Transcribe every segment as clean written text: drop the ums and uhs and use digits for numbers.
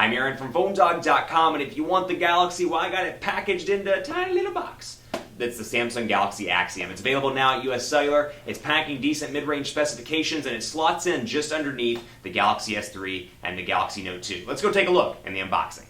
I'm Aaron from PhoneDog.com, and if you want the Galaxy, well, I got it packaged into a tiny little box. That's the Samsung Galaxy Axiom. It's available now at US Cellular. It's packing decent mid-range specifications, and it slots in just underneath the Galaxy S3 and the Galaxy Note 2. Let's go take a look in the unboxing.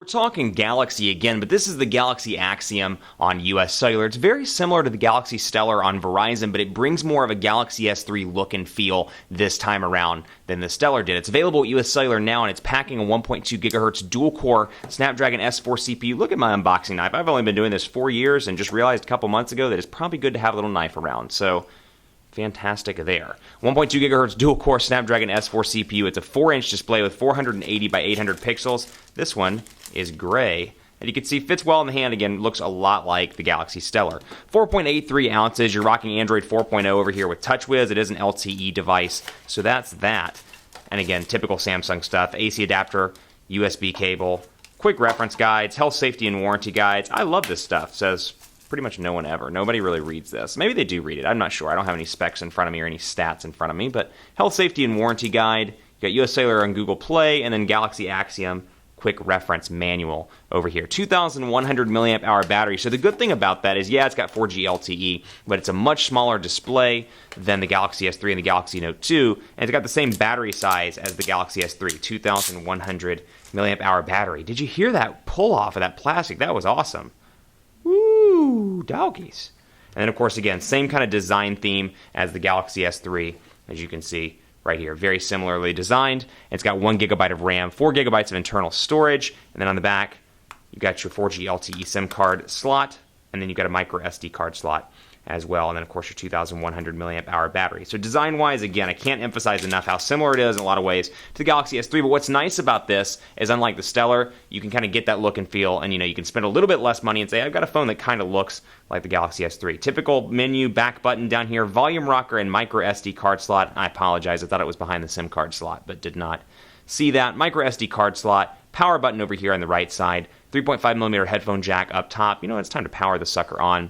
We're talking Galaxy again, but this is the Galaxy Axiom on US Cellular. It's very similar to the Galaxy Stellar on Verizon, but it brings more of a Galaxy S3 look and feel this time around than the Stellar did. It's available at US Cellular now, and it's packing a 1.2 gigahertz dual-core Snapdragon S4 CPU. Look at my unboxing knife. I've only been doing this 4 years and just realized a couple months ago that it's probably good to have a little knife around. So fantastic there. 1.2 gigahertz dual-core Snapdragon S4 CPU. It's a 4-inch display with 480 by 800 pixels. This one is gray, and you can see fits well in the hand. Again, looks a lot like the Galaxy Stellar. 4.83 ounces. You're rocking Android 4.0 over here with TouchWiz. It is an LTE device, so that's that. And again, typical Samsung stuff. AC adapter, USB cable, quick reference guides, health, safety, and warranty guides. I love this stuff. Says pretty much no one ever. Nobody really reads this. Maybe they do read it. I'm not sure. I don't have any specs in front of me or any stats in front of me, but health, safety, and warranty guide. You got US Cellular on Google Play, and then Galaxy Axiom quick reference manual over here. 2,100 milliamp hour battery. So the good thing about that is, yeah, it's got 4G LTE, but it's a much smaller display than the Galaxy S3 and the Galaxy Note 2, and it's got the same battery size as the Galaxy S3, 2,100 milliamp hour battery. Did you hear that pull off of that plastic? That was awesome. Woo, doggies. And then, of course, again, same kind of design theme as the Galaxy S3, as you can see right here. Very similarly designed. It's got 1 gigabyte of RAM, 4 gigabytes of internal storage, and then on the back, you've got your 4G LTE SIM card slot, and then you've got a micro SD card slot as well, and then, of course, your 2,100 milliamp hour battery. So design-wise, again, I can't emphasize enough how similar it is in a lot of ways to the Galaxy S3, but what's nice about this is, unlike the Stellar, you can kind of get that look and feel, and, you can spend a little bit less money and say, I've got a phone that kind of looks like the Galaxy S3. Typical menu, back button down here, volume rocker, and micro SD card slot. I apologize, I thought it was behind the SIM card slot, but did not see that. Micro SD card slot, power button over here on the right side, 3.5 millimeter headphone jack up top. It's time to power the sucker on.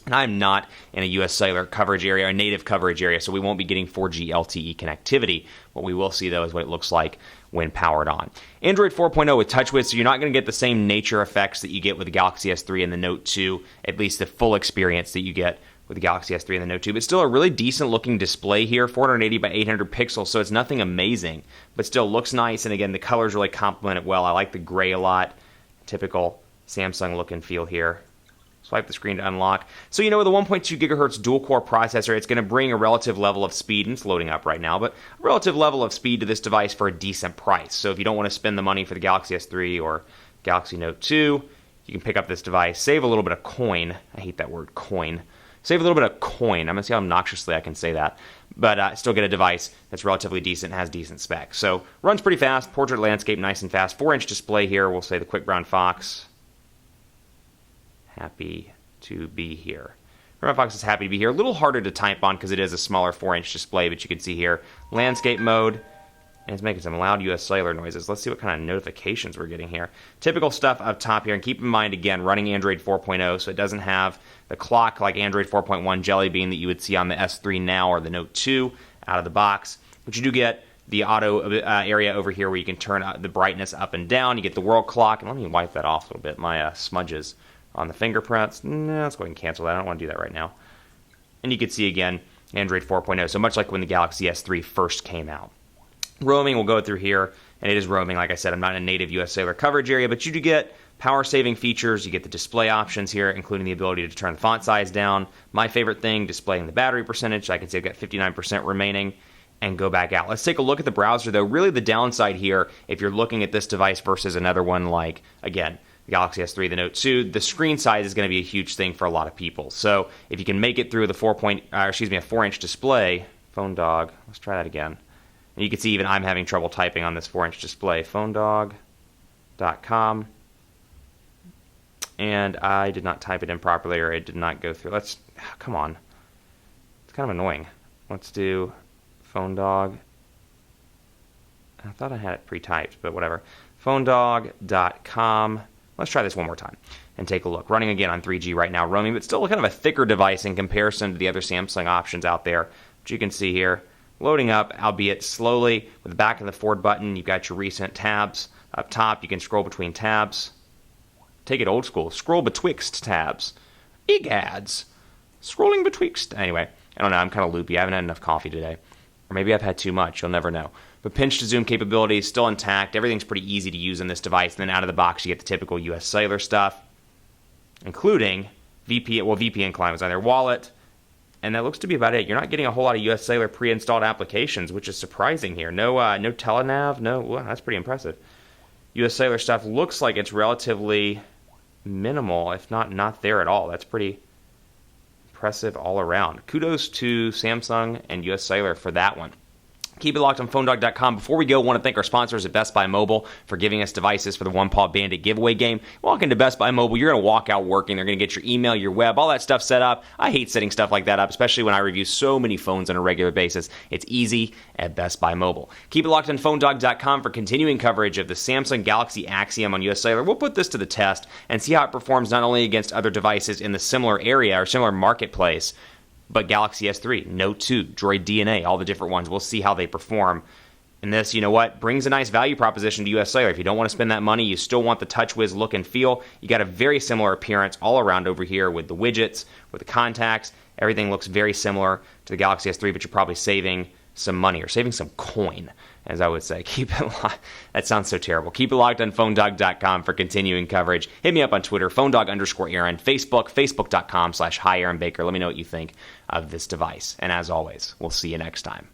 And I'm not in a US Cellular coverage area, or native coverage area, so we won't be getting 4G LTE connectivity. What we will see, though, is what it looks like when powered on. Android 4.0 with TouchWiz, so you're not going to get the same nature effects that you get with the Galaxy S3 and the Note 2, at least the full experience that you get with the Galaxy S3 and the Note 2. But still a really decent-looking display here, 480 by 800 pixels, so it's nothing amazing, but still looks nice. And again, the colors really complement it well. I like the gray a lot. Typical Samsung look and feel here. Swipe the screen to unlock. So, with a 1.2 gigahertz dual-core processor, it's going to bring a relative level of speed, and it's loading up right now, but a relative level of speed to this device for a decent price. So if you don't want to spend the money for the Galaxy S3 or Galaxy Note 2, you can pick up this device, save a little bit of coin. I hate that word, coin. Save a little bit of coin. I'm going to see how obnoxiously I can say that. But still get a device that's relatively decent and has decent specs. So runs pretty fast. Portrait landscape, nice and fast. 4-inch display here. We'll say the Quick Brown Fox. Happy to be here. Brown Fox is happy to be here. A little harder to type on because it is a smaller 4-inch display, but you can see here, landscape mode, and it's making some loud US Cellular noises. Let's see what kind of notifications we're getting here. Typical stuff up top here, and keep in mind, again, running Android 4.0, so it doesn't have the clock like Android 4.1 Jelly Bean that you would see on the S3 now or the Note 2 out of the box, but you do get the auto area over here where you can turn the brightness up and down. You get the world clock, and let me wipe that off a little bit, my smudges on the fingerprints. No, let's go ahead and cancel that. I don't want to do that right now. And you can see, again, Android 4.0, so much like when the Galaxy S3 first came out. Roaming, we'll go through here, and it is roaming. Like I said, I'm not in a native US Cellular coverage area, but you do get power-saving features. You get the display options here, including the ability to turn the font size down. My favorite thing, displaying the battery percentage. I can see I've got 59% remaining, and go back out. Let's take a look at the browser, though. Really, the downside here, if you're looking at this device versus another one like, again, Galaxy S3, the Note 2, the screen size is going to be a huge thing for a lot of people. So if you can make it through the a 4-inch display, Phone Dog, let's try that again. And you can see even I'm having trouble typing on this 4-inch display, PhoneDog.com. And I did not type it in properly, or it did not go through. Come on. It's kind of annoying. Let's do Phone Dog. I thought I had it pre-typed, but whatever. PhoneDog.com. Let's try this one more time and take a look. Running again on 3G right now, roaming, but still kind of a thicker device in comparison to the other Samsung options out there. But you can see here, loading up, albeit slowly. With the back of the forward button, you've got your recent tabs. Up top, you can scroll between tabs. Take it old school. Scroll betwixt tabs. Egads. Scrolling betwixt. Anyway, I don't know. I'm kind of loopy. I haven't had enough coffee today. Or maybe I've had too much. You'll never know. But pinch to zoom capability is still intact. Everything's pretty easy to use on this device. And then out of the box, you get the typical US Cellular stuff, including VPN clients on their wallet. And that looks to be about it. You're not getting a whole lot of US Cellular pre-installed applications, which is surprising here. No telenav. Well, that's pretty impressive. US Cellular stuff looks like it's relatively minimal, if not there at all. That's pretty impressive all around. Kudos to Samsung and US Cellular for that one. Keep it locked on PhoneDog.com. Before we go, I want to thank our sponsors at Best Buy Mobile for giving us devices for the One Paw Bandit giveaway game. Walk into Best Buy Mobile, you're going to walk out working. They're going to get your email, your web, all that stuff set up. I hate setting stuff like that up, especially when I review so many phones on a regular basis. It's easy at Best Buy Mobile. Keep it locked on PhoneDog.com for continuing coverage of the Samsung Galaxy Axiom on US Cellular. We'll put this to the test and see how it performs not only against other devices in the similar area or similar marketplace, but Galaxy S3, Note 2, Droid DNA, all the different ones. We'll see how they perform. And this, you know what, brings a nice value proposition to US Cellular. If you don't want to spend that money, you still want the TouchWiz look and feel. You got a very similar appearance all around over here with the widgets, with the contacts. Everything looks very similar to the Galaxy S3, but you're probably saving some money or saving some coin, as I would say. Keep it locked. That sounds so terrible. Keep it locked on PhoneDog.com for continuing coverage. Hit me up on Twitter, PhoneDog_Aaron, Facebook, Facebook.com/HiAaronBaker. Let me know what you think of this device. And as always, we'll see you next time.